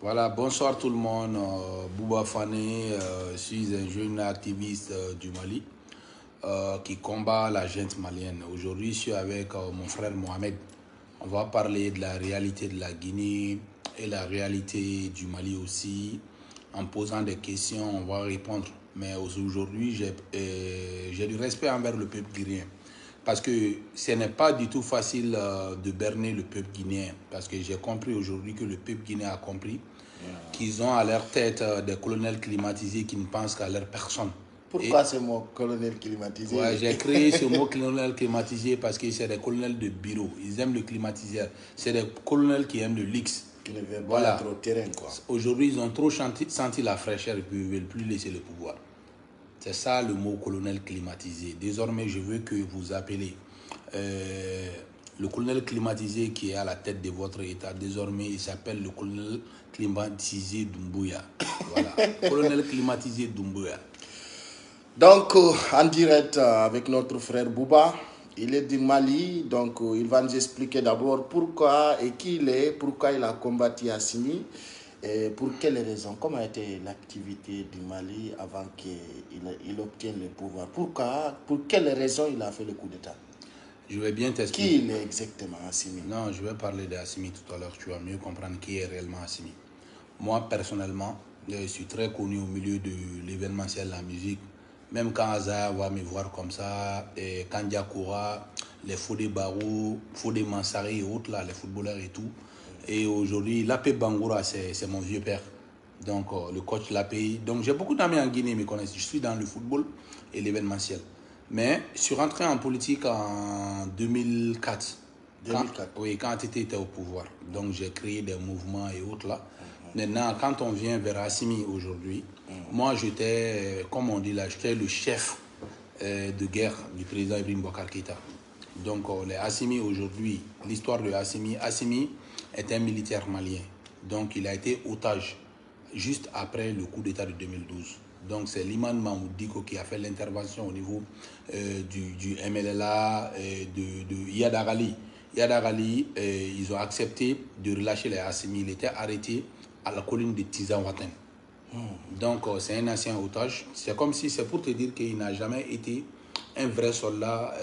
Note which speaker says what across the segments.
Speaker 1: Voilà, bonsoir tout le monde. Bouba Fane, je suis un jeune activiste du Mali qui combat la junte malienne. Aujourd'hui, je suis avec mon frère Mohamed. On va parler de la réalité de la Guinée et la réalité du Mali aussi. En posant des questions, on va répondre. Mais aujourd'hui, j'ai du respect envers le peuple guinéen. Parce que ce n'est pas du tout facile de berner le peuple guinéen. Parce que j'ai compris aujourd'hui que le peuple guinéen a compris qu'ils ont à leur tête des colonels climatisés qui ne pensent qu'à leur personne.
Speaker 2: Pourquoi ce mot colonel climatisé?
Speaker 1: Ouais, j'ai créé ce mot colonel climatisé parce que c'est des colonels de bureau. Ils aiment le climatiseur. C'est des colonels qui aiment le luxe.
Speaker 2: Qui ne veulent pas être au terrain, quoi.
Speaker 1: Aujourd'hui, ils ont trop senti la fraîcheur et puis ils ne veulent plus laisser le pouvoir. C'est ça le mot colonel climatisé. Désormais, je veux que vous appelez le colonel climatisé qui est à la tête de votre État. Désormais, il s'appelle le colonel climatisé Doumbouya. Voilà, colonel climatisé Doumbouya.
Speaker 2: Donc, en direct avec notre frère Bouba, il est du Mali, donc il va nous expliquer d'abord pourquoi et qui il est, pourquoi il a combattu Assimi et pour quelles raisons, comment a été l'activité du Mali avant qu'il obtienne le pouvoir, pourquoi, pour quelles raisons il a fait le coup d'État.
Speaker 1: Je vais bien t'expliquer.
Speaker 2: Qui il est exactement, Assimi?
Speaker 1: Non, je vais parler d'Assimi tout à l'heure, tu vas mieux comprendre qui est réellement Assimi. Moi, personnellement, je suis très connu au milieu de l'événementiel, la musique. Même quand Aza va me voir comme ça, et Kandia Koura, les Fodé Barou, Fodé Mansari et autres, là, les footballeurs et tout. Et aujourd'hui, Lapé Bangoura, c'est mon vieux père. Donc, le coach Lapé. Donc, j'ai beaucoup d'amis en Guinée, me connaissent. Je suis dans le football et l'événementiel. Mais je suis rentré en politique en 2004.
Speaker 2: 2004.
Speaker 1: Oui, quand Tete était au pouvoir. Donc, j'ai créé des mouvements et autres là. Maintenant, quand on vient vers Assimi aujourd'hui, moi, j'étais, comme on dit là, j'étais le chef de guerre du président Ibrahim Boubacar Keïta. Donc, les Assimi aujourd'hui, l'histoire de Assimi, Assimi est un militaire malien. Donc, il a été otage juste après le coup d'État de 2012. Donc, c'est Liman Mahmoud Diko qui a fait l'intervention au niveau du MLLA, de Iyad Aghali. Iyad Aghali, ils ont accepté de relâcher les Assimi. Il était arrêté à la colline de Tizanwaten. Donc, c'est un ancien otage. C'est comme si, c'est pour te dire qu'il n'a jamais été un vrai soldat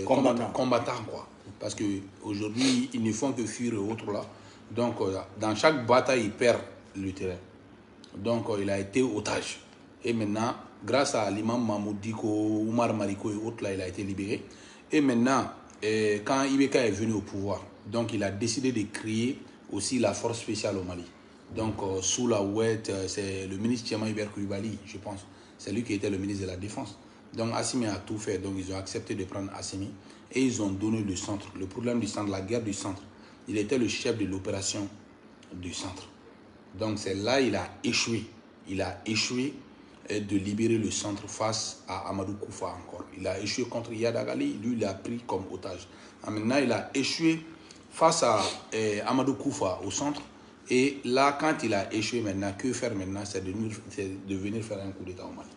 Speaker 1: combattant, quoi. Parce qu'aujourd'hui, ils ne font que fuir et autres là. Donc, dans chaque bataille, il perd le terrain. Donc, il a été otage. Et maintenant, grâce à l'imam Mahmoud Diko, Oumar Mariko et autres là, il a été libéré. Et maintenant, quand Ibeka est venu au pouvoir, donc il a décidé de créer aussi la force spéciale au Mali. Donc, sous la ouette, c'est le ministre Tchema Iber Koulibaly, je pense. C'est lui qui était le ministre de la Défense. Donc, Assimi a tout fait. Donc, ils ont accepté de prendre Assimi. Et ils ont donné le centre. Le problème du centre, la guerre du centre. Il était le chef de l'opération du centre. Donc, c'est là qu'il a échoué. Il a échoué de libérer le centre face à Amadou Koufa encore. Il a échoué contre Iyad Aghali. Lui, il l'a pris comme otage. Maintenant, il a échoué face à Amadou Koufa au centre. Et là, quand il a échoué maintenant, que faire maintenant? C'est de venir faire un coup d'État au Mali.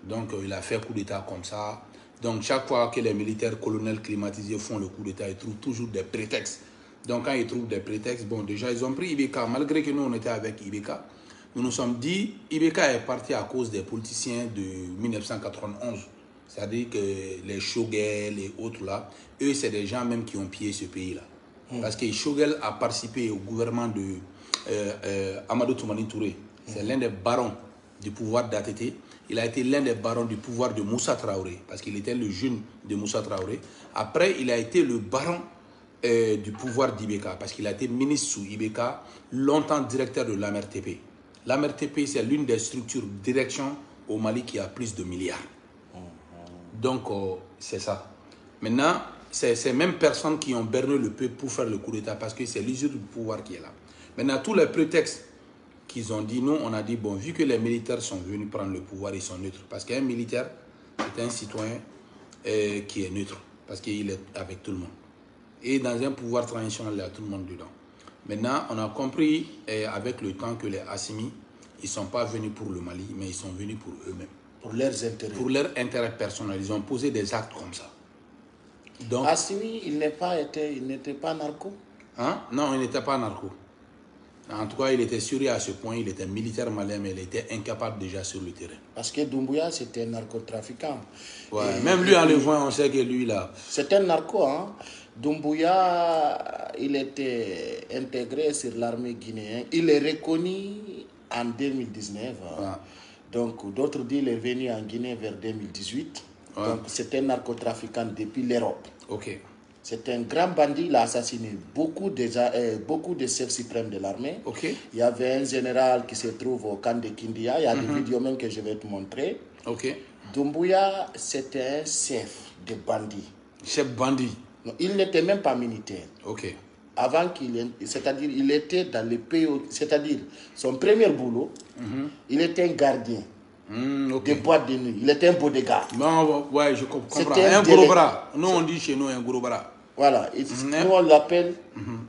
Speaker 1: Donc, il a fait coup d'État comme ça. Donc, chaque fois que les militaires colonels climatisés font le coup d'État, ils trouvent toujours des prétextes. Donc, quand ils trouvent des prétextes, bon, déjà, ils ont pris Ibeka. Malgré que nous, on était avec Ibeka, nous nous sommes dit, Ibeka est parti à cause des politiciens de 1991. C'est-à-dire que les Choguel et autres là, eux, c'est des gens même qui ont pillé ce pays-là. Parce que Choguel a participé au gouvernement de Amadou Toumani Touré. C'est l'un des barons du pouvoir d'ATT. Il a été l'un des barons du pouvoir de Moussa Traoré, parce qu'il était le jeune de Moussa Traoré. Après, il a été le baron du pouvoir d'Ibeka, parce qu'il a été ministre sous Ibeka, longtemps directeur de l'AMRTP. L'AMRTP, c'est l'une des structures de direction au Mali qui a plus de milliards. Donc, c'est ça. Maintenant, c'est ces mêmes personnes qui ont berné le peuple pour faire le coup d'État, parce que c'est l'usure du pouvoir qui est là. Maintenant, tous les prétextes qu'ils ont dit, nous, on a dit, bon, vu que les militaires sont venus prendre le pouvoir, ils sont neutres. Parce qu'un militaire, c'est un citoyen qui est neutre, parce qu'il est avec tout le monde. Et dans un pouvoir traditionnel, il y a tout le monde dedans. Maintenant, on a compris avec le temps que les Assimi, ils ne sont pas venus pour le Mali, mais ils sont venus pour eux-mêmes.
Speaker 2: Pour leurs intérêts.
Speaker 1: Pour leur intérêt personnel. Ils ont posé des actes comme ça.
Speaker 2: Donc, Assimi, il n'était pas narco?
Speaker 1: Hein? Non, il n'était pas narco. En tout cas, il était sûr à ce point, il était militaire malien, mais il était incapable déjà sur le terrain.
Speaker 2: Parce que Doumbouya, c'était un narcotrafiquant.
Speaker 1: Ouais, même lui, en le voyant, on sait que lui, là...
Speaker 2: C'est un narco, hein. Doumbouya, il était intégré sur l'armée guinéenne. Il est reconnu en 2019. Ouais. Donc, d'autres disent qu'il est venu en Guinée vers 2018. Ouais. Donc, c'est un narcotrafiquant depuis l'Europe.
Speaker 1: Ok.
Speaker 2: C'est un grand bandit, il a assassiné beaucoup de chefs suprêmes de l'armée.
Speaker 1: Okay.
Speaker 2: Il y avait un général qui se trouve au camp de Kindia, il y a des vidéos même que je vais te montrer.
Speaker 1: Okay.
Speaker 2: Doumbouya, c'était un chef de bandit.
Speaker 1: Chef bandit?
Speaker 2: Non, il n'était même pas militaire.
Speaker 1: Ok.
Speaker 2: Avant c'est-à-dire il était dans le pays, c'est-à-dire son premier boulot, il était un gardien.
Speaker 1: Okay.
Speaker 2: Des boîtes de nuit. Il était un bodyguard.
Speaker 1: Non, ouais, je comprends. Un gros bras. Nous, on dit chez nous un gros bras.
Speaker 2: Voilà. Nous, on l'appelle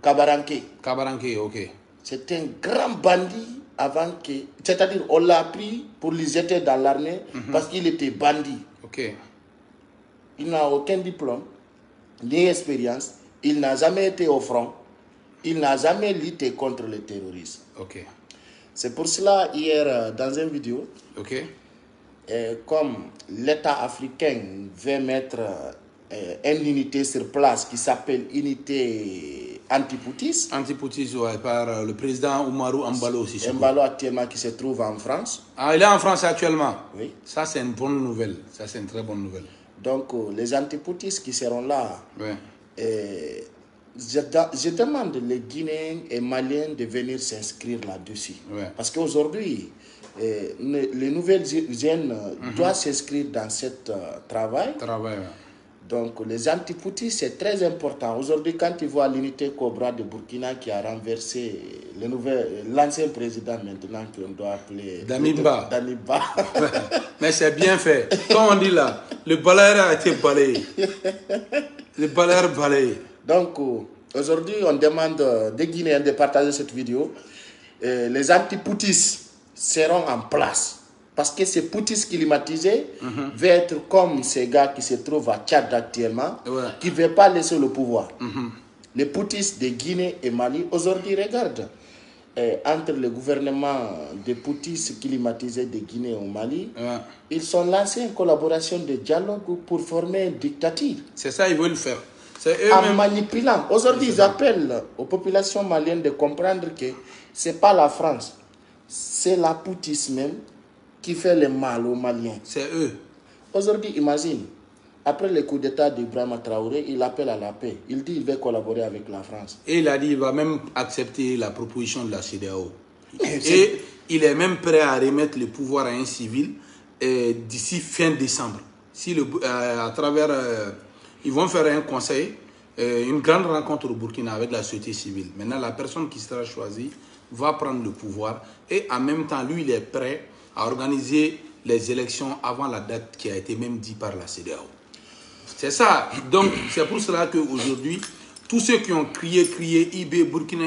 Speaker 2: Kabaranké.
Speaker 1: Kabaranké, ok.
Speaker 2: C'est un grand bandit avant que... C'est-à-dire, on l'a pris pour les jeter dans l'armée parce qu'il était bandit.
Speaker 1: Ok.
Speaker 2: Il n'a aucun diplôme, ni expérience. Il n'a jamais été au front. Il n'a jamais lutté contre le terrorisme.
Speaker 1: Ok.
Speaker 2: C'est pour cela, hier, dans une vidéo, comme l'État africain veut mettre une unité sur place qui s'appelle unité Antipoutis.
Speaker 1: Antipoutis, ouais, par le président Oumarou Embalo aussi.
Speaker 2: Embalo actuellement qui se trouve en France.
Speaker 1: Ah, il est en France actuellement?
Speaker 2: Oui.
Speaker 1: Ça, c'est une bonne nouvelle. Ça, c'est une très bonne nouvelle.
Speaker 2: Donc, les Antipoutis qui seront là, je demande les Guinéens et Maliens de venir s'inscrire là-dessus. Ouais. Parce qu'aujourd'hui, les nouvelles jeunes doivent s'inscrire dans ce travail. Donc, les Antipoutis, c'est très important. Aujourd'hui, quand tu vois l'unité Cobra de Burkina qui a renversé l'ancien président maintenant qu'on doit appeler
Speaker 1: Damiba. Mais c'est bien fait. Comme on dit là, le balayeur a été balayé. Le balayeur balayé.
Speaker 2: Donc, aujourd'hui, on demande des Guinéens de partager cette vidéo. Les Antipoutis seront en place. Parce que ces poutis climatisés vont être comme ces gars qui se trouvent à Tchad actuellement, qui ne veulent pas laisser le pouvoir. Les poutis de Guinée et Mali, aujourd'hui, regarde, entre le gouvernement des poutis climatisés de Guinée et au Mali, ils sont lancés en collaboration de dialogue pour former une dictature.
Speaker 1: C'est ça, ils veulent faire.
Speaker 2: En manipulant. Aujourd'hui, ils appellent aux populations maliennes de comprendre que ce n'est pas la France, c'est la poutis même qui fait le mal aux Maliens.
Speaker 1: C'est eux.
Speaker 2: Aujourd'hui, imagine, après le coup d'État d'Ibrahima Traoré, il appelle à la paix. Il dit qu'il veut collaborer avec la France.
Speaker 1: Et il a dit qu'il va même accepter la proposition de la CEDEAO. Et il est même prêt à remettre le pouvoir à un civil d'ici fin décembre. Si à travers... ils vont faire un conseil, une grande rencontre au Burkina avec la société civile. Maintenant, la personne qui sera choisie va prendre le pouvoir. Et en même temps, lui, il est prêt à organiser les élections avant la date qui a été même dit par la CEDEAO. C'est ça. Donc, c'est pour cela qu'aujourd'hui, tous ceux qui ont crié IB Burkina,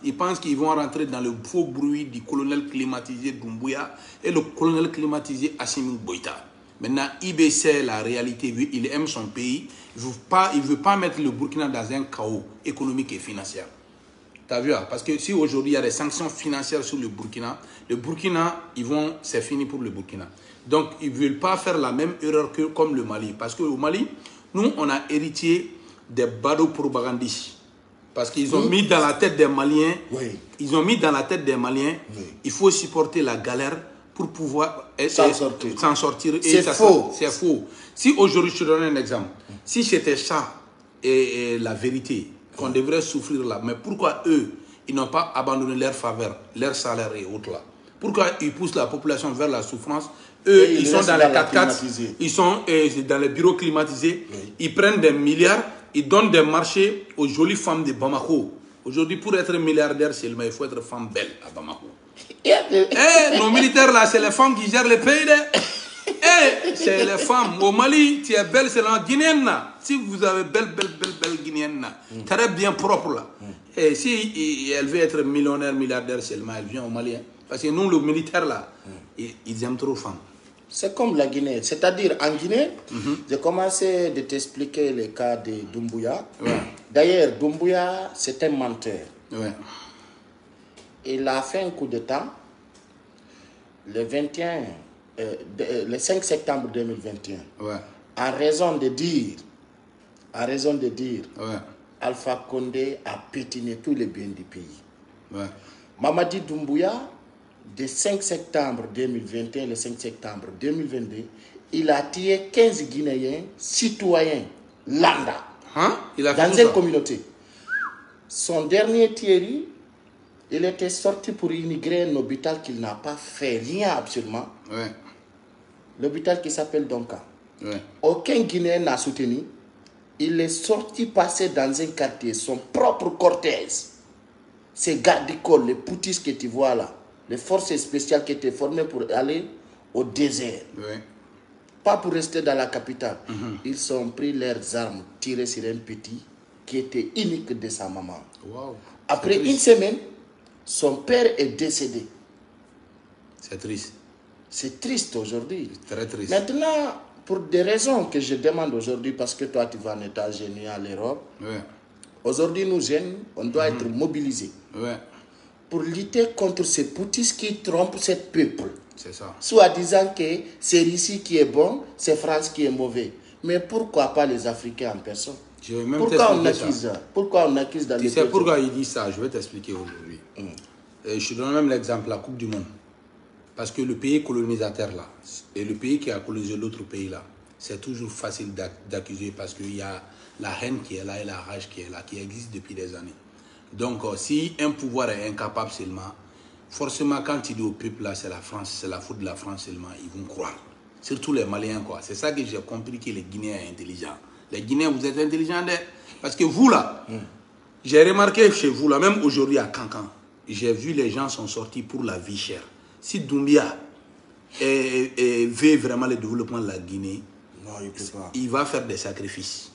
Speaker 1: ils pensent qu'ils vont rentrer dans le faux bruit du colonel climatisé Doumbouya et le colonel climatisé Assimi Goïta. Maintenant, IB c'est la réalité, il aime son pays, il ne veut pas mettre le Burkina dans un chaos économique et financier. Tu as vu, parce que si aujourd'hui il y a des sanctions financières sur le Burkina, c'est fini pour le Burkina. Donc ils ne veulent pas faire la même erreur que comme le Mali. Parce qu'au Mali, nous on a hérité des badauds propagandistes. Parce qu'ils ont mis dans la tête des Maliens, il faut supporter la galère pour pouvoir s'en sortir.
Speaker 2: C'est faux.
Speaker 1: C'est faux. Si aujourd'hui, je te donne un exemple, si c'était ça et la vérité, qu'on devrait souffrir là. Mais pourquoi eux, ils n'ont pas abandonné leur faveur, leur salaire et autres là? Pourquoi ils poussent la population vers la souffrance? Eux, ils sont dans les 4x4, ils sont dans les bureaux climatisés, ils prennent des milliards, ils donnent des marchés aux jolies femmes de Bamako. Aujourd'hui, pour être milliardaire seulement, il faut être femme belle à Bamako. Nos militaires là, c'est les femmes qui gèrent le pays. C'est les femmes. Au Mali, tu es belle, c'est la Guinéenne. Si vous avez belle Guinéenne, très bien propre là. Et si elle veut être millionnaire, milliardaire seulement, elle vient au Mali. Parce que nous, le militaire là, ils aiment trop les femmes.
Speaker 2: C'est comme la Guinée. C'est-à-dire, en Guinée, j'ai commencé de t'expliquer le cas de Doumbouya. D'ailleurs, Doumbouya, c'est un menteur. il a fait un coup d'État le 5 septembre 2021.
Speaker 1: Ouais.
Speaker 2: En raison de dire,
Speaker 1: Ouais.
Speaker 2: Alpha Condé a pétiné tous les biens du pays.
Speaker 1: Ouais.
Speaker 2: Mamadi Doumbouya, de 5 septembre 2021 le 5 septembre 2022, il a tué 15 Guinéens, citoyens, lambda,
Speaker 1: Il a
Speaker 2: dans
Speaker 1: fait
Speaker 2: une
Speaker 1: ça.
Speaker 2: communauté. Son dernier Thierry, il était sorti pour immigrer un hôpital qu'il n'a pas fait rien absolument.
Speaker 1: Ouais.
Speaker 2: L'hôpital qui s'appelle Donka.
Speaker 1: Ouais.
Speaker 2: Aucun Guinéen n'a soutenu. Il est sorti passer dans un quartier, son propre cortège. Ces gardes-écoles, les poutistes que tu vois là, les forces spéciales qui étaient formées pour aller au désert.
Speaker 1: Ouais.
Speaker 2: Pas pour rester dans la capitale. Ils ont pris leurs armes, tiré sur un petit qui était unique de sa maman.
Speaker 1: Wow.
Speaker 2: Après une semaine, son père est décédé.
Speaker 1: C'est triste.
Speaker 2: C'est triste aujourd'hui.
Speaker 1: Très triste.
Speaker 2: Maintenant, pour des raisons que je demande aujourd'hui, parce que toi tu vas en États-Unis, à l'Europe,
Speaker 1: Ouais.
Speaker 2: aujourd'hui nous jeunes, on doit être mobilisés
Speaker 1: Ouais.
Speaker 2: pour lutter contre ces poutistes qui trompent ce peuple.
Speaker 1: C'est ça.
Speaker 2: Soit disant que c'est Russie qui est bon, c'est France qui est mauvais. Mais pourquoi pas les Africains en personne?
Speaker 1: Je vais même
Speaker 2: Pourquoi on
Speaker 1: t'expliquer
Speaker 2: accuse
Speaker 1: ça.
Speaker 2: Pourquoi on accuse dans
Speaker 1: Tu
Speaker 2: les
Speaker 1: sais
Speaker 2: pays?
Speaker 1: pourquoi il dit ça? Je vais t'expliquer aujourd'hui. Je te donne même l'exemple, la Coupe du Monde. Parce que le pays colonisateur là, et le pays qui a colonisé l'autre pays là, c'est toujours facile d'accuser parce qu'il y a la haine qui est là et la rage qui est là, qui existe depuis des années. Donc, si un pouvoir est incapable seulement, forcément, quand il dit au peuple là, c'est la France, c'est la faute de la France seulement, ils vont croire. Surtout les Maliens, quoi. C'est ça que j'ai compris que les Guinéens sont intelligents. Les Guinéens, vous êtes intelligents, parce que vous là, j'ai remarqué chez vous là, même aujourd'hui à Cancan, j'ai vu les gens sont sortis pour la vie chère. Si Doumbia veut vraiment le développement de la Guinée,
Speaker 2: Non, il peut pas.
Speaker 1: il va faire des sacrifices.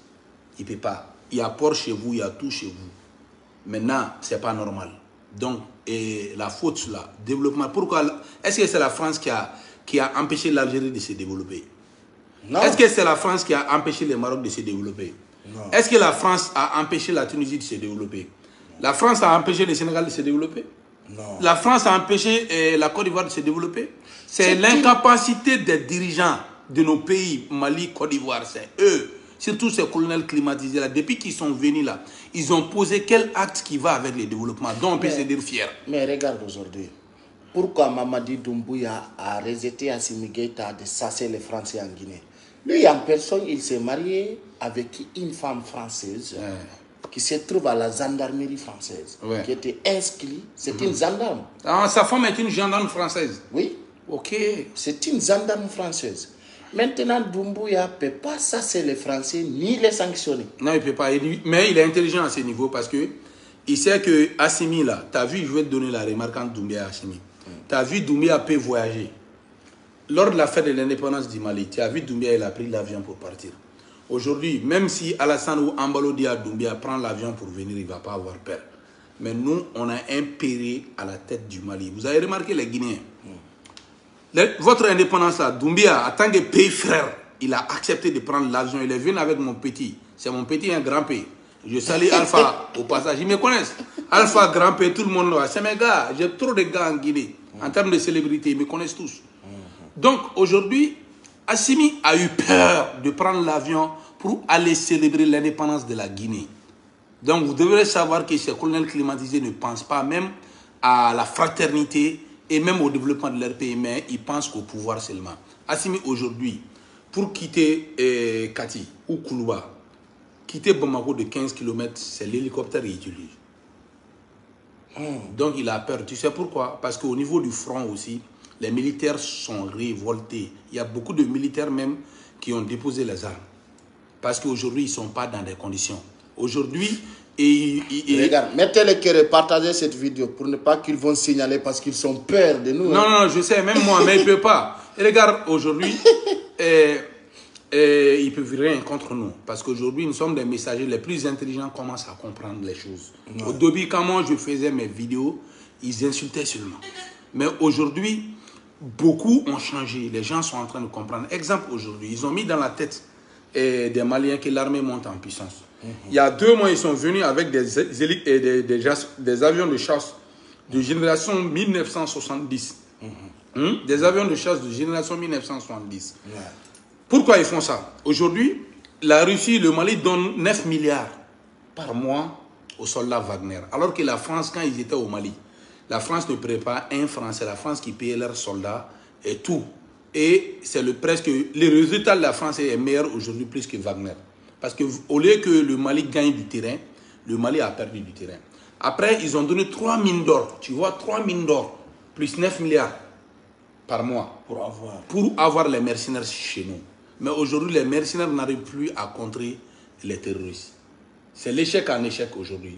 Speaker 1: Il ne peut pas. Il y a port chez vous, il y a tout chez vous. Maintenant, ce n'est pas normal. Donc, la faute là, développement. Pourquoi? Est-ce que c'est la France qui a empêché l'Algérie de se développer?
Speaker 2: Non.
Speaker 1: Est-ce que c'est la France qui a empêché le Maroc de se développer?
Speaker 2: Non.
Speaker 1: Est-ce que la France a empêché la Tunisie de se développer? La France a empêché le Sénégal de se développer?
Speaker 2: Non.
Speaker 1: La France a empêché la Côte d'Ivoire de se développer? C'est l'incapacité des dirigeants de nos pays, Mali, Côte d'Ivoire, c'est eux. Surtout ces colonels climatisés là, depuis qu'ils sont venus là, ils ont posé quel acte qui va avec le développement, dont on peut se dire fier.
Speaker 2: Mais regarde aujourd'hui, pourquoi Mamadi Doumbouya a rejeté Assimi Goïta de chasser les Français en Guinée? Lui, en personne, il s'est marié avec une femme française qui se trouve à la gendarmerie française, qui était inscrite, c'est une gendarme.
Speaker 1: Ah, sa femme est une gendarme française?
Speaker 2: Oui.
Speaker 1: Ok.
Speaker 2: C'est une gendarme française. Maintenant, Doumbouya ne peut pas chasser les Français ni les sanctionner.
Speaker 1: Non, il ne peut pas. Mais il est intelligent à ce niveau parce que il sait que Assimi, là, tu as vu, je vais te donner la remarque entre Doumbouya et Assimi. Tu as vu, Doumbouya peut voyager. Lors de la fête de l'indépendance du Mali, tu as vu, Doumbouya, il a pris l'avion pour partir. Aujourd'hui, même si Alassane ou Ambalo dit à Doumbouya prend l'avion pour venir, il ne va pas avoir peur. Mais nous, on a un péril à la tête du Mali. Vous avez remarqué les Guinéens? Votre indépendance là, Doumbouya, en tant que pays frère, il a accepté de prendre l'avion. Il est venu avec mon petit. C'est mon petit, un grand pays. Je salue Alpha au passage. Ils me connaissent. Alpha, grand pays, tout le monde là. C'est mes gars. J'ai trop de gars en Guinée. En termes de célébrité, ils me connaissent tous. Donc aujourd'hui, Assimi a eu peur de prendre l'avion pour aller célébrer l'indépendance de la Guinée. Donc vous devrez savoir que ces colonels climatisés ne pensent pas même à la fraternité et même au développement de leur pays, mais ils pensent qu'au pouvoir seulement. Assimi aujourd'hui, pour quitter Kati ou Koulouba, quitter Bamako de 15 km, c'est l'hélicoptère qu'il utilise. Donc il a peur. Tu sais pourquoi? Parce qu'au niveau du front aussi, les militaires sont révoltés. Il y a beaucoup de militaires même qui ont déposé les armes. Parce qu'aujourd'hui, ils ne sont pas dans des conditions. Aujourd'hui,
Speaker 2: regarde, mettez le cœur et partagez cette vidéo pour ne pas qu'ils vont signaler parce qu'ils sont peur de nous.
Speaker 1: Non, non, je sais, même moi, mais ils ne peuvent pas. Et regarde, aujourd'hui, ils ne peuvent rien contre nous. Parce qu'aujourd'hui, nous sommes des messagers les plus intelligents, commencent à comprendre les choses. Au début, quand moi je faisais mes vidéos, ils insultaient seulement. Mais aujourd'hui, beaucoup ont changé. Les gens sont en train de comprendre. Exemple, aujourd'hui, ils ont mis dans la tête des Maliens que l'armée monte en puissance. Il y a 2 mois, ils sont venus avec des avions de chasse de génération 1970. Des avions de chasse de génération 1970. Ouais. Pourquoi ils font ça? Aujourd'hui, la Russie, le Mali donne 9 milliards par mois aux soldats Wagner. Alors que la France, quand ils étaient au Mali, la France ne payait pas un franc, c'est la France qui payait leurs soldats et tout. Et c'est presque les résultats de la France est meilleur aujourd'hui plus que Wagner. Parce qu'au lieu que le Mali gagne du terrain, le Mali a perdu du terrain. Après, ils ont donné 3 mines d'or. Tu vois, 3 mines d'or plus 9 milliards par mois pour avoir les mercenaires chez nous. Mais aujourd'hui, les mercenaires n'arrivent plus à contrer les terroristes. C'est l'échec en échec aujourd'hui.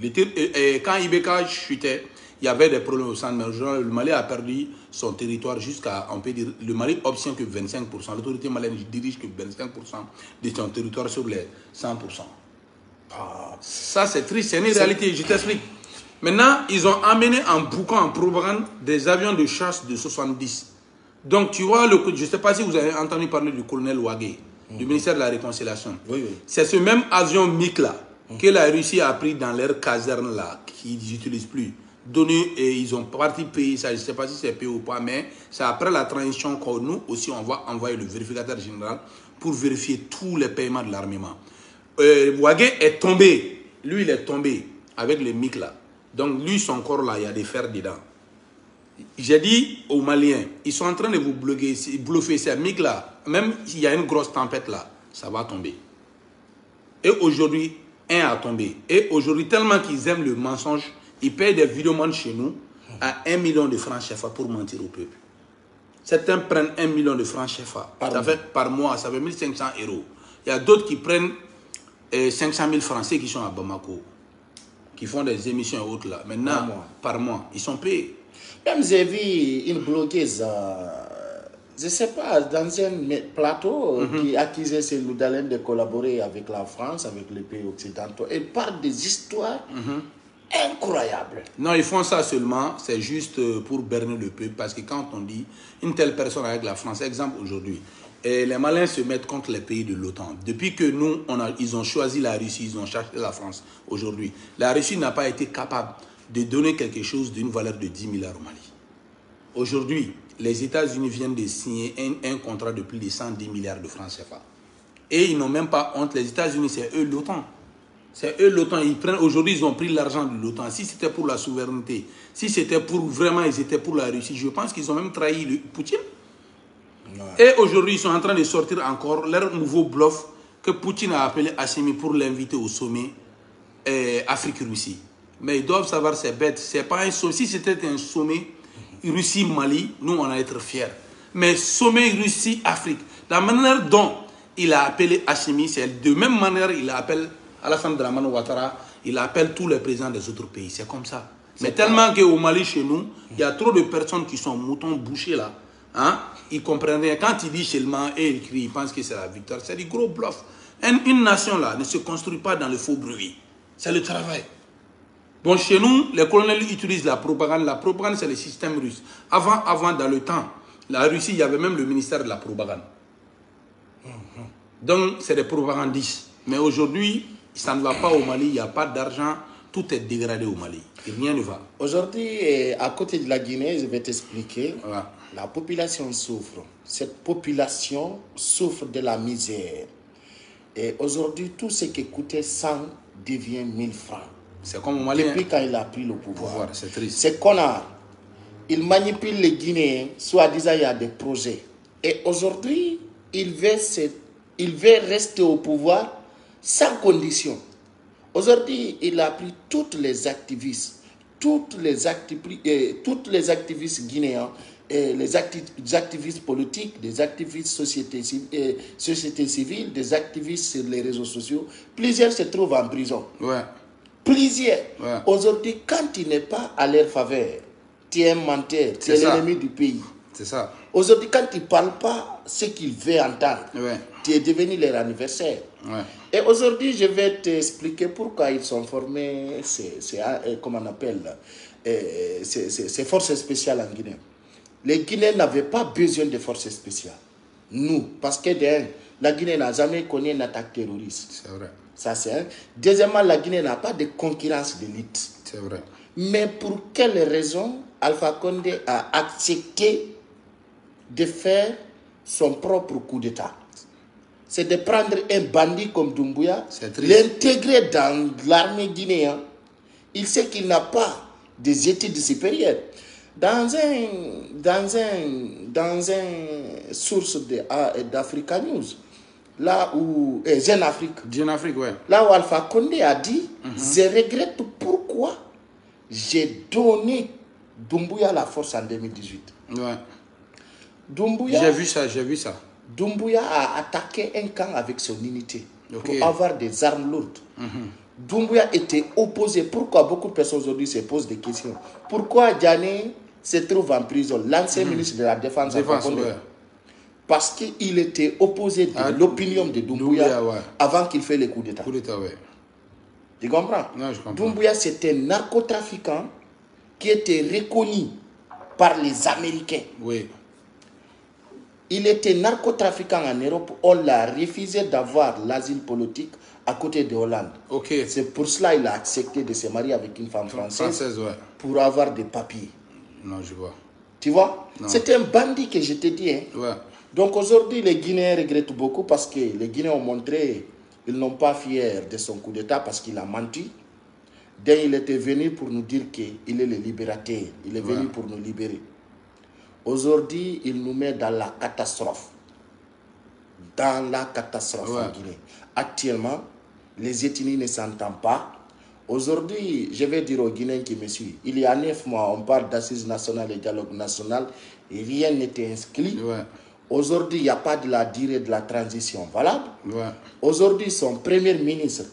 Speaker 1: Quand Ibeka chutait, il y avait des problèmes au centre, mais aujourd'hui, le Mali a perdu son territoire jusqu'à, on peut dire, le Mali obtient que 25%. L'autorité malienne dirige que 25% de son territoire sur les 100%. Ça, c'est triste, c'est une réalité, je t'explique. Maintenant, ils ont amené en boucan, en propagande, des avions de chasse de 70. Donc, tu vois, je ne sais pas si vous avez entendu parler du colonel Ouagé, du ministère de la Réconciliation. Oui, oui. C'est ce même avion MiG-là que la Russie a pris dans leur caserne là, qu'ils n'utilisent plus. Donné, et ils ont parti payer ça, je ne sais pas si c'est payé ou pas, mais c'est après la transition que nous aussi, on va envoyer le vérificateur général pour vérifier tous les paiements de l'armement. Ouagé est tombé, lui il est tombé avec le MiG là. Donc lui, son corps là, il y a des fers dedans. J'ai dit aux Maliens, ils sont en train de vous bluffer ces MiG là, même s'il y a une grosse tempête là, ça va tomber. Et aujourd'hui, un a tombé. Et aujourd'hui, tellement qu'ils aiment le mensonge, ils payent des vidéomans chez nous à 1 million de francs CFA pour mentir au peuple. Certains prennent 1 million de francs CFA par mois, ça fait 1500 €. Il y a d'autres qui prennent 500 000 francs, ceux qui sont à Bamako, qui font des émissions et autres là. Maintenant, par mois, ils sont payés.
Speaker 2: Même j'ai vu une blogueuse, je ne sais pas, dans un plateau qui accusait ces Loudalens de collaborer avec la France, avec les pays occidentaux. Elle parle des histoires incroyables.
Speaker 1: Non, ils font ça seulement, c'est juste pour berner le peuple. Parce que quand on dit une telle personne avec la France, exemple aujourd'hui, les Maliens se mettent contre les pays de l'OTAN. Depuis que nous, ils ont choisi la Russie, ils ont cherché la France aujourd'hui. La Russie n'a pas été capable de donner quelque chose d'une valeur de 10 milliards au Mali. Aujourd'hui, les États-Unis viennent de signer un contrat de plus de 110 milliards de francs CFA. Et ils n'ont même pas honte. Les États-Unis, c'est eux l'OTAN. C'est eux l'OTAN. Aujourd'hui, ils ont pris l'argent de l'OTAN. Si c'était pour la souveraineté, si c'était pour vraiment, ils étaient pour la Russie, je pense qu'ils ont même trahi Poutine. Ouais. Et aujourd'hui, ils sont en train de sortir encore leur nouveau bluff que Poutine a appelé Hachemi pour l'inviter au sommet Afrique-Russie. Mais ils doivent savoir, c'est bête. C'est pas un sommet. Si c'était un sommet Russie-Mali, nous, on allait être fiers. Mais sommet Russie-Afrique, la manière dont il a appelé Hachemi, c'est de même manière qu'il appelle Alassane Dramane Ouattara, il appelle tous les présidents des autres pays. C'est comme ça. Mais tellement qu'au Mali, chez nous, il y a trop de personnes qui sont moutons bouchés là. Hein? Ils comprennent rien. Quand il dit seulement et il crie, il pense que c'est la victoire. C'est du gros bluff. Une nation là ne se construit pas dans le faux bruit. C'est le travail. Bon, chez nous, les colonels utilisent la propagande. La propagande, c'est le système russe. Avant, dans le temps, la Russie, il y avait même le ministère de la propagande. Donc, c'est des propagandistes. Mais aujourd'hui, ça ne va pas au Mali, il n'y a pas d'argent. Tout est dégradé au Mali. Et rien ne va.
Speaker 2: Aujourd'hui, à côté de la Guinée, je vais t'expliquer. Ouais. La population souffre. Cette population souffre de la misère. Et aujourd'hui, tout ce qui coûtait 100 devient 1000 francs.
Speaker 1: C'est comme au Mali.
Speaker 2: Depuis quand il a pris le pouvoir.
Speaker 1: C'est triste.
Speaker 2: C'est connard. Il manipule les Guinéens, soi-disant il y a des projets. Et aujourd'hui, il veut rester au pouvoir sans condition. Aujourd'hui, il a pris toutes les activistes guinéens, les activistes politiques, des activistes société civile, des activistes sur les réseaux sociaux. Plusieurs se trouvent en prison.
Speaker 1: Ouais.
Speaker 2: Plusieurs. Ouais. Aujourd'hui, quand tu n'es pas à leur faveur, tu es un menteur, tu es l'ennemi du pays.
Speaker 1: C'est ça.
Speaker 2: Aujourd'hui, quand tu ne parles pas ce qu'ils veulent entendre, tu es devenu leur anniversaire. Ouais. Et aujourd'hui, je vais t'expliquer pourquoi ils sont formés, comment on appelle, ces forces spéciales en Guinée. Les Guinéens n'avaient pas besoin de forces spéciales. Nous, parce que la Guinée n'a jamais connu une attaque terroriste.
Speaker 1: C'est vrai.
Speaker 2: Ça, c'est un. Deuxièmement, la Guinée n'a pas de concurrence d'élite.
Speaker 1: C'est vrai.
Speaker 2: Mais pour quelle raison Alpha Condé a accepté de faire son propre coup d'État? C'est de prendre un bandit comme Doumbouya, l'intégrer dans l'armée guinéenne. Il sait qu'il n'a pas des études supérieures. Dans un source d'Africa News, là où Jeune Afrique,
Speaker 1: ouais.
Speaker 2: Là où Alpha Condé a dit, je regrette pourquoi j'ai donné Doumbouya la force en 2018.
Speaker 1: Ouais.
Speaker 2: Doumbouya,
Speaker 1: j'ai vu ça.
Speaker 2: Doumbouya a attaqué un camp avec son unité pour avoir des armes lourdes. Doumbouya était opposé. Pourquoi beaucoup de personnes aujourd'hui se posent des questions? Pourquoi Diané se trouve en prison, l'ancien ministre de la Défense,
Speaker 1: ouais.
Speaker 2: Parce qu'il était opposé de l'opinion de Doumbouya
Speaker 1: ouais.
Speaker 2: avant qu'il fasse le coup d'État.
Speaker 1: Ouais.
Speaker 2: Tu comprends?
Speaker 1: Non, je comprends.
Speaker 2: Doumbouya, c'était un narcotrafiquant qui était reconnu par les Américains.
Speaker 1: Oui.
Speaker 2: Il était narcotrafiquant en Europe. On l'a refusé d'avoir l'asile politique à côté de Hollande. C'est pour cela qu'il a accepté de se marier avec une femme française
Speaker 1: ouais.
Speaker 2: pour avoir des papiers.
Speaker 1: Non, je vois.
Speaker 2: Tu vois? C'est un bandit que je te dis. Hein?
Speaker 1: Ouais.
Speaker 2: Donc aujourd'hui, les Guinéens regrettent beaucoup parce que les Guinéens ont montré qu'ils n'ont pas fiers de son coup d'État parce qu'il a menti. Dès il était venu pour nous dire qu'il est le libérateur. Il est venu pour nous libérer. Aujourd'hui, il nous met dans la catastrophe. Dans la catastrophe en Guinée. Actuellement, les ethnies ne s'entendent pas. Aujourd'hui, je vais dire aux Guinéens qui me suivent, il y a 9 mois, on parle d'assises nationales et dialogue national, et rien n'était inscrit.
Speaker 1: Ouais.
Speaker 2: Aujourd'hui, il n'y a pas de la durée de la transition valable.
Speaker 1: Ouais.
Speaker 2: Aujourd'hui, son premier ministre,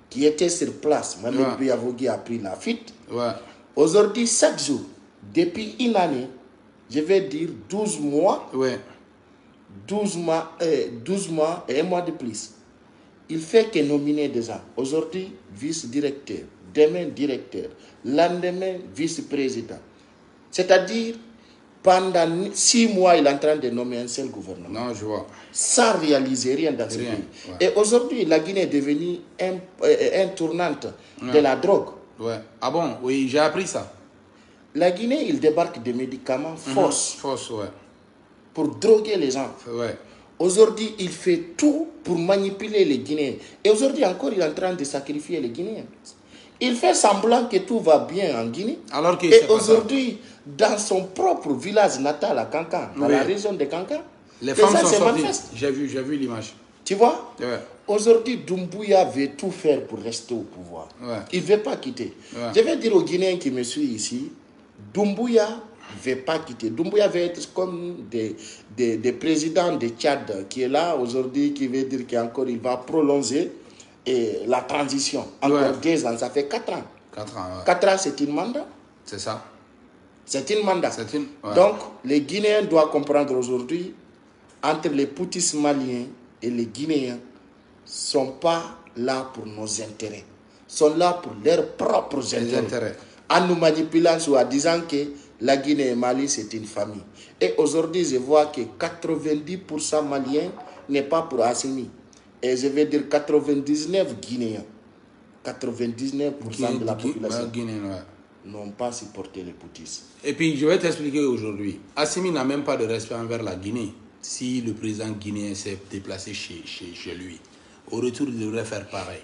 Speaker 2: qui était sur place, Mohamed Biavogui, a pris la fuite.
Speaker 1: Ouais.
Speaker 2: Aujourd'hui, chaque jour, depuis une année, je vais dire 12 mois, 12 mois et un mois de plus. Il fait que nominer des gens. Aujourd'hui, vice-directeur, demain directeur, lendemain vice-président. C'est-à-dire, pendant 6 mois, il est en train de nommer un seul gouvernement.
Speaker 1: Non, je vois.
Speaker 2: Sans réaliser rien dans ce pays. Ouais. Et aujourd'hui, la Guinée est devenue un tournante de la drogue.
Speaker 1: Ouais. Ah bon? Oui, j'ai appris ça.
Speaker 2: La Guinée, il débarque des médicaments fausses.
Speaker 1: Ouais.
Speaker 2: Pour droguer les gens.
Speaker 1: Ouais.
Speaker 2: Aujourd'hui, il fait tout pour manipuler les Guinéens. Et aujourd'hui encore, il est en train de sacrifier les Guinéens. Il fait semblant que tout va bien en Guinée.
Speaker 1: Alors que
Speaker 2: et aujourd'hui, dans son propre village natal à Kankan, dans la région de Kankan,
Speaker 1: les femmes sont sorties. J'ai vu l'image.
Speaker 2: Tu vois? Aujourd'hui, Doumbouya veut tout faire pour rester au pouvoir. Il ne veut pas quitter. Je vais dire aux Guinéens qui me suivent ici, Doumbouya ne veut pas quitter. Doumbouya veut être comme des présidents de Tchad qui est là aujourd'hui, qui veut dire qu'encore il va prolonger la transition. Encore 2 ans, ça fait 4 ans.
Speaker 1: 4 ans,
Speaker 2: 4 ans, c'est une mandat.
Speaker 1: C'est ça.
Speaker 2: C'est une mandat. Donc, les Guinéens doivent comprendre aujourd'hui, entre les poutistes maliens et les Guinéens, ne sont pas là pour nos intérêts. Ils sont là pour leurs propres intérêts. En nous manipulant en disant que la Guinée et Mali, c'est une famille. Et aujourd'hui, je vois que 90% maliens n'est pas pour Assimi. Et je vais dire 99 Guinéens. 99% de la population n'ont pas supporté les poutistes.
Speaker 1: Et puis, je vais t'expliquer aujourd'hui. Assimi n'a même pas de respect envers la Guinée. Si le président guinéen s'est déplacé chez lui, au retour, il devrait faire pareil.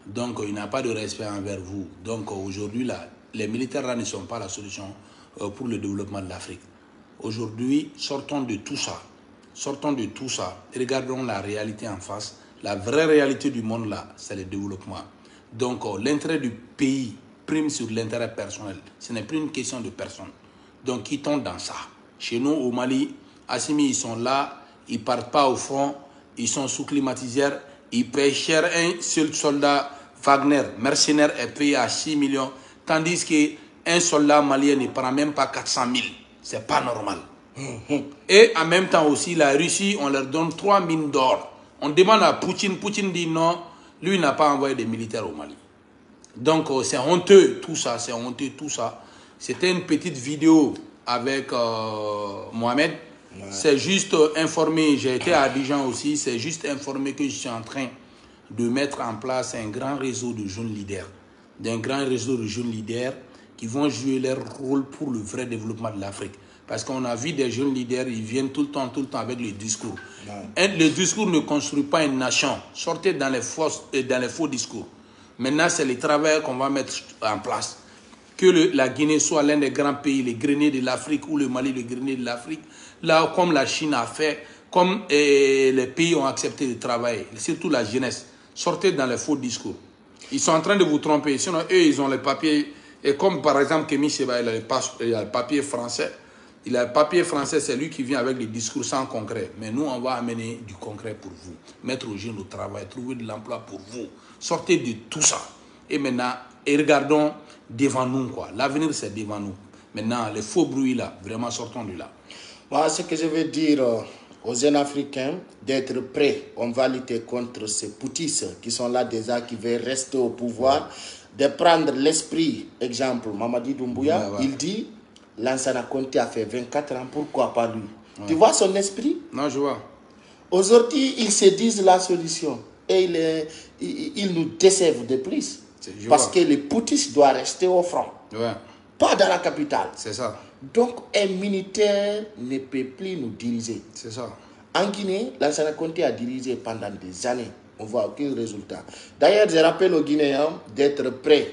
Speaker 1: Donc, il n'a pas de respect envers vous. Donc, aujourd'hui, là, les militaires là ne sont pas la solution pour le développement de l'Afrique. Aujourd'hui, sortons de tout ça. Sortons de tout ça. Regardons la réalité en face. La vraie réalité du monde là, c'est le développement. Donc, l'intérêt du pays prime sur l'intérêt personnel. Ce n'est plus une question de personne. Donc, quittons dans ça. Chez nous, au Mali, Assimi, ils sont là, ils ne partent pas au front, ils sont sous climatiseur, ils payent cher un seul soldat Wagner, mercenaire, est payé à 6 millions, tandis qu'un soldat malien ne prend même pas 400 000. Ce n'est pas normal. Et en même temps aussi, la Russie, on leur donne 3 mines d'or. On demande à Poutine, Poutine dit non, lui n'a pas envoyé des militaires au Mali. Donc c'est honteux tout ça, c'est honteux tout ça. C'était une petite vidéo avec Mohamed. C'est juste informé, j'ai été à Abidjan aussi, c'est juste informé que je suis en train de mettre en place un grand réseau de jeunes leaders. D'un grand réseau de jeunes leaders qui vont jouer leur rôle pour le vrai développement de l'Afrique. Parce qu'on a vu des jeunes leaders, ils viennent tout le temps avec les discours. Le discours ne construit pas une nation. Sortez dans les faux discours. Maintenant, c'est les travailleurs qu'on va mettre en place. Que la Guinée soit l'un des grands pays, les greniers de l'Afrique, ou le Mali, le grenier de l'Afrique. Là, comme la Chine a fait, comme les pays ont accepté de travailler, surtout la jeunesse. Sortez dans les faux discours. Ils sont en train de vous tromper. Sinon, eux, ils ont les papiers. Et comme par exemple, Kémy Séba, il a le papier français. Il a le papier français, c'est lui qui vient avec les discours sans concret. Mais nous, on va amener du concret pour vous. Mettre aux jeunes au travail, trouver de l'emploi pour vous. Sortez de tout ça. Et maintenant, regardons devant nous, quoi. L'avenir, c'est devant nous. Maintenant, les faux bruits là, vraiment sortons de là.
Speaker 2: Moi, ce que je veux dire aux jeunes Africains, d'être prêts. On va lutter contre ces poutistes qui sont là déjà, qui veulent rester au pouvoir. De prendre l'esprit, exemple, Mamadi Doumbouya, il dit, Lansana Conté a fait 24 ans, pourquoi pas lui? Tu vois son esprit?
Speaker 1: Non, je vois.
Speaker 2: Aujourd'hui, ils se disent la solution. Et ils nous décèvent de plus. Parce que les poutistes doivent rester au front.
Speaker 1: Ouais.
Speaker 2: Pas dans la capitale.
Speaker 1: C'est ça.
Speaker 2: Donc, un militaire ne peut plus nous diriger.
Speaker 1: C'est ça.
Speaker 2: En Guinée, Lansana Conté a dirigé pendant des années. On ne voit aucun résultat. D'ailleurs, je rappelle aux Guinéens d'être prêts.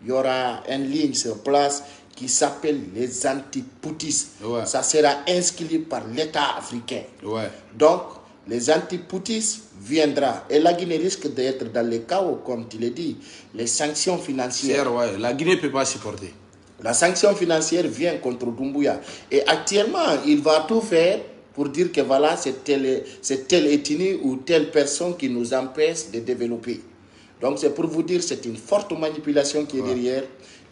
Speaker 2: Il y aura une ligne sur place qui s'appelle les antipoutistes.
Speaker 1: Ouais.
Speaker 2: Ça sera inscrit par l'État africain.
Speaker 1: Ouais.
Speaker 2: Donc, les antipoutistes viendront. Et la Guinée risque d'être dans le chaos, comme tu l'as dit. Les sanctions financières.
Speaker 1: Ouais. La Guinée ne peut pas supporter.
Speaker 2: La sanction financière vient contre Doumbouya. Et actuellement, il va tout faire pour dire que voilà, c'est telle ethnie ou telle personne qui nous empêche de développer. Donc c'est pour vous dire, c'est une forte manipulation qui est derrière.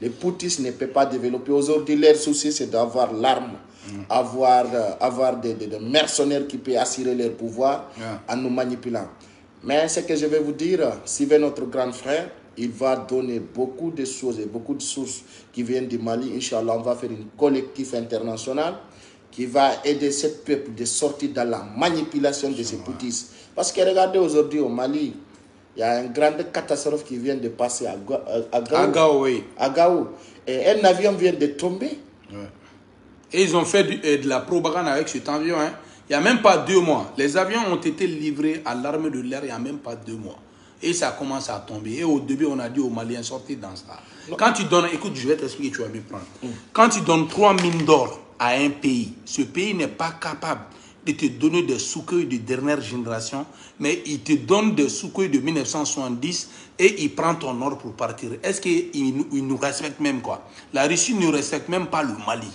Speaker 2: Les poutistes ne peuvent pas développer. Aujourd'hui, leur souci, c'est d'avoir l'arme, avoir des mercenaires qui peuvent assurer leur pouvoir en nous manipulant. Mais ce que je vais vous dire, suivez notre grand frère, il va donner beaucoup de choses et beaucoup de sources qui viennent du Mali. Inch'Allah, on va faire une collectif international qui va aider ce peuple de sortir dans la manipulation de ces poutistes. Parce que regardez aujourd'hui au Mali, il y a une grande catastrophe qui vient de passer à Gao. À Gao. Et un avion vient de tomber.
Speaker 1: Ouais. Et ils ont fait de la propagande avec cet avion. Hein. Il n'y a même pas 2 mois. Les avions ont été livrés à l'armée de l'air il n'y a même pas 2 mois. Et ça commence à tomber. Et au début, on a dit aux Maliens, sortez dans ça. Quand tu donnes, écoute, je vais t'expliquer, tu vas me prendre. Quand tu donnes 3 mines d'or à un pays, ce pays n'est pas capable de te donner des soucouilles de dernière génération, mais il te donne des soucouilles de 1970 et il prend ton or pour partir. Est-ce qu'il nous respecte même quoi? La Russie ne respecte même pas le Mali.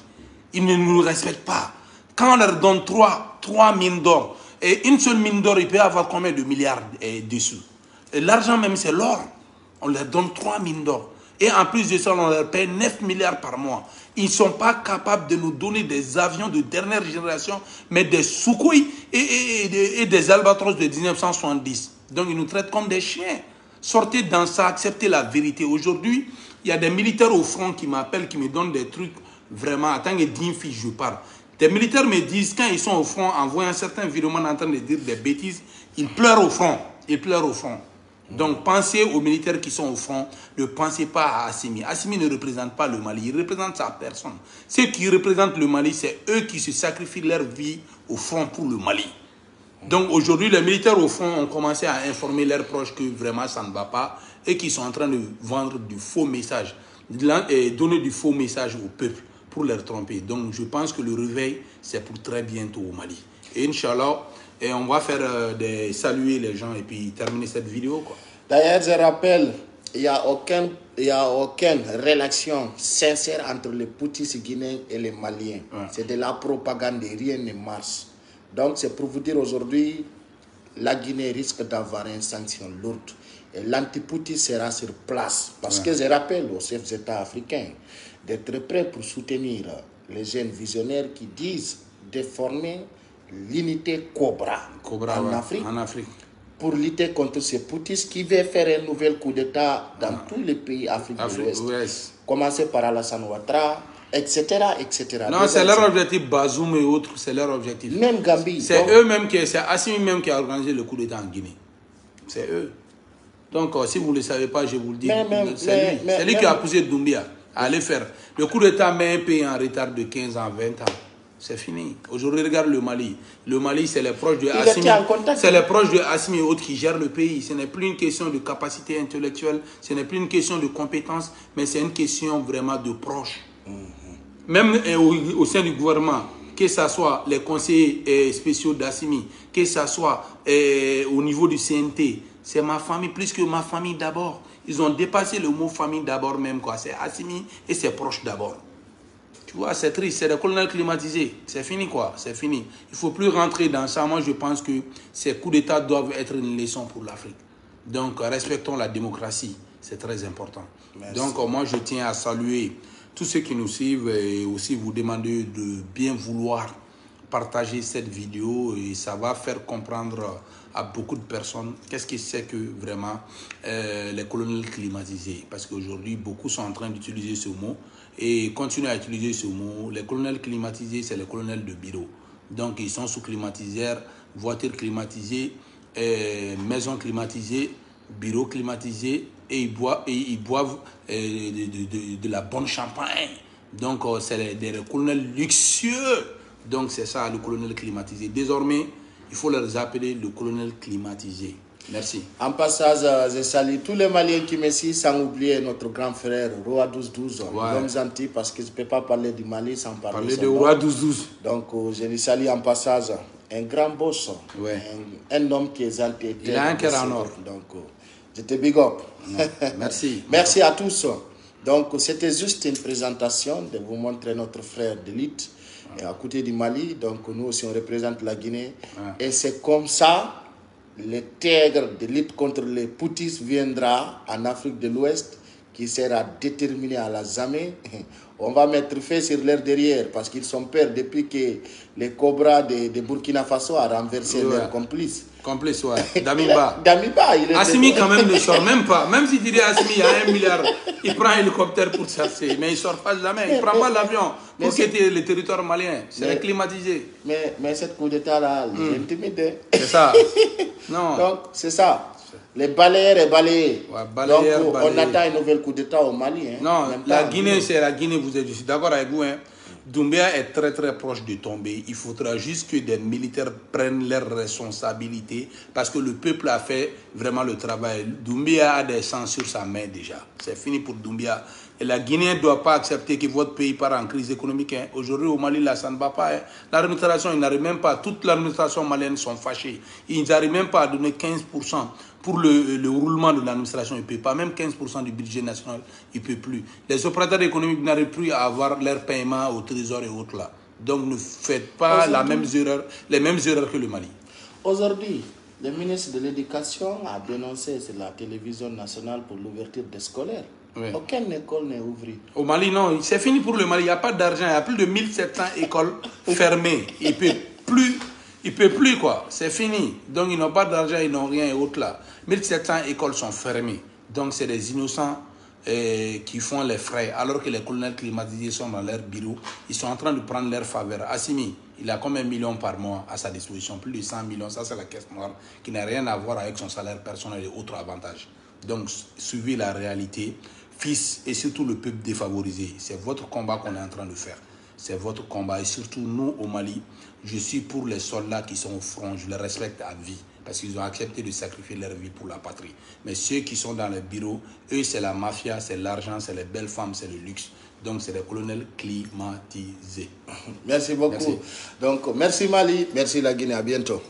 Speaker 1: Ils ne nous respectent pas. Quand on leur donne 3 mines d'or, et une seule mine d'or, il peut avoir combien de milliards dessous? L'argent même, c'est l'or. On leur donne 3 mines d'or. Et en plus de ça, on leur paye 9 milliards par mois. Ils ne sont pas capables de nous donner des avions de dernière génération, mais des Sukhoi et des Albatros de 1970. Donc, ils nous traitent comme des chiens. Sortez dans ça, acceptez la vérité. Aujourd'hui, il y a des militaires au front qui m'appellent, qui me donnent des trucs vraiment. En tant que digne fils, je parle. Des militaires me disent, quand ils sont au front, en voyant certains virements en train de dire des bêtises, ils pleurent au front. Ils pleurent au front. Donc, pensez aux militaires qui sont au front, ne pensez pas à Assimi. Assimi ne représente pas le Mali, il représente sa personne. Ceux qui représentent le Mali, c'est eux qui se sacrifient leur vie au front pour le Mali. Donc, aujourd'hui, les militaires au front ont commencé à informer leurs proches que vraiment ça ne va pas et qu'ils sont en train de vendre du faux message, et donner du faux message au peuple pour les tromper. Donc, je pense que le réveil, c'est pour très bientôt au Mali. Et Inch'Allah, et on va faire saluer les gens et puis terminer cette vidéo.
Speaker 2: D'ailleurs, je rappelle, il n'y a aucune relation sincère entre les poutistes guinéens et les Maliens. Ouais. C'est de la propagande et rien ne marche. Donc, c'est pour vous dire aujourd'hui, la Guinée risque d'avoir une sanction lourde. Et l'antipoutisme sera sur place. Parce que je rappelle aux chefs d'État africains d'être prêts pour soutenir les jeunes visionnaires qui disent de former l'unité Cobra en Afrique pour lutter contre ces poutistes qui veulent faire un nouvel coup d'État dans tous les pays africains de l'Ouest. Commencer par Alassane Ouattara, etc.
Speaker 1: Non, c'est leur objectif, Bazoum et autres, c'est leur objectif.
Speaker 2: Même Gambie.
Speaker 1: C'est eux-mêmes, c'est Assimi même qui a organisé le coup d'État en Guinée. C'est eux. Donc, si vous ne le savez pas, je vous le dis. C'est lui qui a poussé Doumbia. Allez faire. Le coup d'État met un pays en retard de 15 ans, 20 ans. C'est fini. Aujourd'hui, regarde le Mali. Le Mali, c'est les proches de Assimi. C'est les proches de Assimi et autres qui gèrent le pays. Ce n'est plus une question de capacité intellectuelle, ce n'est plus une question de compétence, mais c'est une question vraiment de proches. Même au sein du gouvernement, que ce soit les conseillers spéciaux d'Assimi, que ce soit au niveau du CNT, c'est ma famille plus que ma famille d'abord. Ils ont dépassé le mot famille d'abord même, quoi. C'est Assimi et ses proches d'abord. Tu vois, c'est triste, c'est le colonel climatisé. C'est fini, quoi. C'est fini. Il ne faut plus rentrer dans ça. Moi, je pense que ces coups d'État doivent être une leçon pour l'Afrique. Donc, respectons la démocratie. C'est très important. Merci. Donc, moi, je tiens à saluer tous ceux qui nous suivent et aussi vous demander de bien vouloir partager cette vidéo et ça va faire comprendre à beaucoup de personnes qu'est-ce que c'est que vraiment les colonels climatisés. Parce qu'aujourd'hui, beaucoup sont en train d'utiliser ce mot et continuent à utiliser ce mot. Les colonels climatisés, c'est les colonels de bureau. Donc, ils sont sous climatiseurs, voitures climatisées, maisons climatisées, bureaux climatisés et ils boivent de la bonne champagne. Donc, c'est des colonels luxueux. Donc, c'est ça, le colonel climatisé. Désormais, il faut leur appeler le colonel climatisé. Merci.
Speaker 2: En passage, je salue tous les Maliens qui me suivent, sans oublier notre grand frère, Roi 1212, l'homme gentil, parce que je ne peux pas parler du Mali sans parler
Speaker 1: de Roi 1212.
Speaker 2: Donc, je lui salue en passage. Un grand boss, un homme qui exalte.
Speaker 1: Il a un cœur en or.
Speaker 2: Donc, je te big up.
Speaker 1: Merci.
Speaker 2: Merci à tous. Donc, c'était juste une présentation de vous montrer notre frère d'élite. Et à côté du Mali, donc nous aussi on représente la Guinée. Et c'est comme ça, le tigre de lutte contre les poutistes viendra en Afrique de l'Ouest, qui sera déterminé à la jamais. On va mettre feu sur leur derrière parce qu'ils sont peurs depuis que les cobras de Burkina Faso a renversé leurs complices.
Speaker 1: Complice, ouais. Damiba.
Speaker 2: Damiba, il est
Speaker 1: Assimi quand même ne sort même pas. Même si tu dis Assimi, il y a 1 milliard, il prend un hélicoptère pour chercher. Mais il ne sort pas jamais. Il ne prend pas l'avion pour quitter le territoire malien. C'est climatisé.
Speaker 2: Mais cette coup d'État-là, il est intimidé.
Speaker 1: C'est ça. Non.
Speaker 2: Donc, c'est ça. Les balayeurs et balayés.
Speaker 1: Ouais, balayeurs,
Speaker 2: donc,
Speaker 1: balayés.
Speaker 2: on attend un nouvel coup d'État au Mali. Hein.
Speaker 1: Non, la Guinée, c'est la Guinée, je suis d'accord avec vous. Hein. Doumbia est très très proche de tomber. Il faudra juste que des militaires prennent leurs responsabilités parce que le peuple a fait vraiment le travail. Doumbia a des sangs sur sa main déjà. C'est fini pour Doumbia. Et la Guinée ne doit pas accepter que votre pays part en crise économique. Hein. Aujourd'hui, au Mali, là, ça ne va pas. Hein. L'administration, ils n'arrivent même pas. Toute l'administration malienne sont fâchés. Ils n'arrivent même pas à donner 15% pour le roulement de l'administration. Ils ne peuvent pas. Même 15% du budget national, ils ne peuvent plus. Les opérateurs économiques n'arrivent plus à avoir leur paiement au trésor et autres là. Donc, ne faites pas les mêmes erreurs que le Mali.
Speaker 2: Aujourd'hui, le ministre de l'Éducation a dénoncé sur la télévision nationale pour l'ouverture des scolaires. Oui. Aucune école n'est ouverte.
Speaker 1: Au Mali, non. C'est fini pour le Mali. Il n'y a pas d'argent. Il y a plus de 1700 écoles fermées. Il ne peut plus, quoi. C'est fini. Donc, ils n'ont pas d'argent, ils n'ont rien et autres là. 1700 écoles sont fermées. Donc, c'est des innocents qui font les frais. Alors que les colonels climatisés sont dans leur bureau. Ils sont en train de prendre leur faveur. Assimi, il a combien de millions par mois à sa disposition? Plus de 100 millions. Ça, c'est la caisse noire qui n'a rien à voir avec son salaire personnel et autres avantages. Donc, suivez la réalité. Fils et surtout le peuple défavorisé. C'est votre combat qu'on est en train de faire. C'est votre combat. Et surtout, nous, au Mali, je suis pour les soldats qui sont au front. Je les respecte à vie. Parce qu'ils ont accepté de sacrifier leur vie pour la patrie. Mais ceux qui sont dans les bureaux, eux, c'est la mafia, c'est l'argent, c'est les belles femmes, c'est le luxe. Donc, c'est des colonels climatisés.
Speaker 2: Merci beaucoup. Merci. Donc, merci Mali, merci la Guinée. À bientôt.